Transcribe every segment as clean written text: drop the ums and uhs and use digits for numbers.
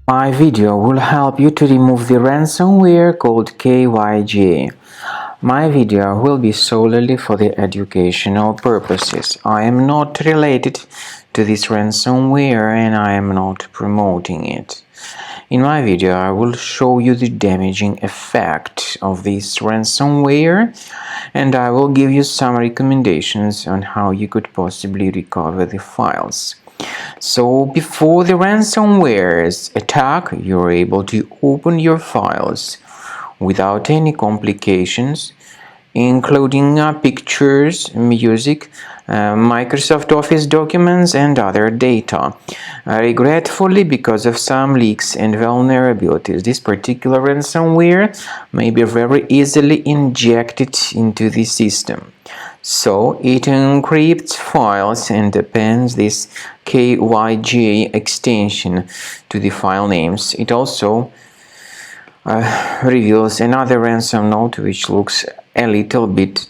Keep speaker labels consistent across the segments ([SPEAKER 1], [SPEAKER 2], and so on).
[SPEAKER 1] My video will help you to remove the ransomware called kyjpc. My video will be solely for the educational purposes. I am not related to this ransomware and I am not promoting it. In my video, I will show you the damaging effect of this ransomware and I will give you some recommendations on how you could possibly recover the files. So before the ransomware's attack, you're able to open your files without any complications, including pictures, music, Microsoft Office documents and other data. Regretfully, because of some leaks and vulnerabilities, this particular ransomware may be very easily injected into the system. So it encrypts files and appends this kyjpc extension to the file names. It also reveals another ransom note which looks a little bit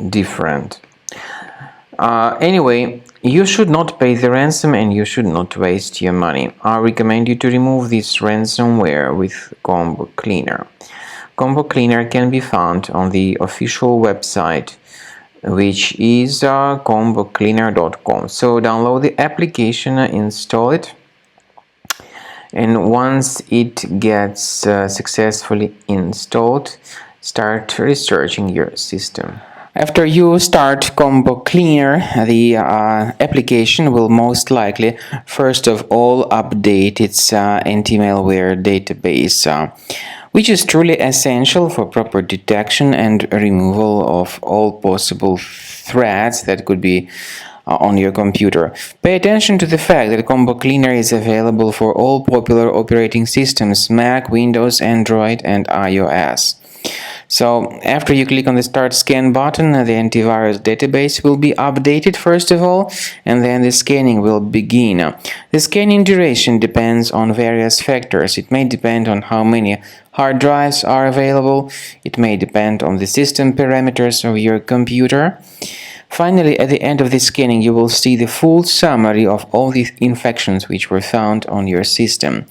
[SPEAKER 1] different. Anyway, you should not pay the ransom and you should not waste your money. I recommend you to remove this ransomware with Combo Cleaner. Combo Cleaner can be found on the official website, which is combocleaner.com. So download the application, install it, and once it gets successfully installed, start researching your system. After you start Combo Cleaner, the application will most likely first of all update its anti-malware database, which is truly essential for proper detection and removal of all possible threats that could be on your computer. Pay attention to the fact that Combo Cleaner is available for all popular operating systems: Mac, Windows, Android, and iOS. So after you click on the Start Scan button, the antivirus database will be updated first of all, and then the scanning will begin. The scanning duration depends on various factors. It may depend on how many hard drives are available. It may depend on the system parameters of your computer. Finally, at the end of the scanning, you will see the full summary of all the infections which were found on your system.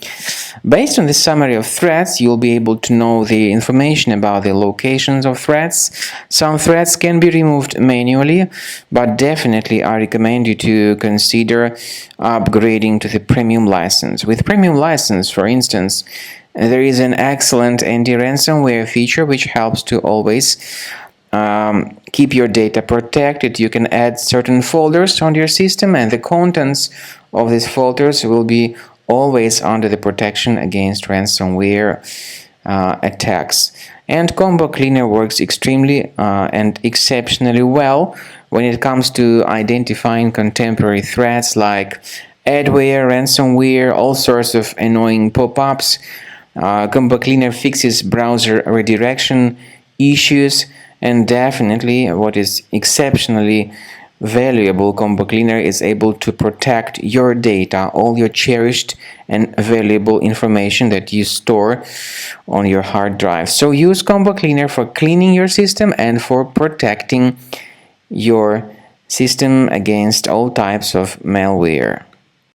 [SPEAKER 1] Based on the summary of threats, you'll be able to know the information about the locations of threats. Some threats can be removed manually, but definitely I recommend you to consider upgrading to the premium license. With premium license, for instance, there is an excellent anti-ransomware feature which helps to always keep your data protected. You can add certain folders on your system, and the contents of these folders will be always under the protection against ransomware attacks. And Combo Cleaner works extremely and exceptionally well when it comes to identifying contemporary threats like adware, ransomware, all sorts of annoying pop-ups. Combo Cleaner fixes browser redirection issues. And definitely, what is exceptionally valuable, Combo Cleaner is able to protect your data, all your cherished and valuable information that you store on your hard drive. So use Combo Cleaner for cleaning your system and for protecting your system against all types of malware.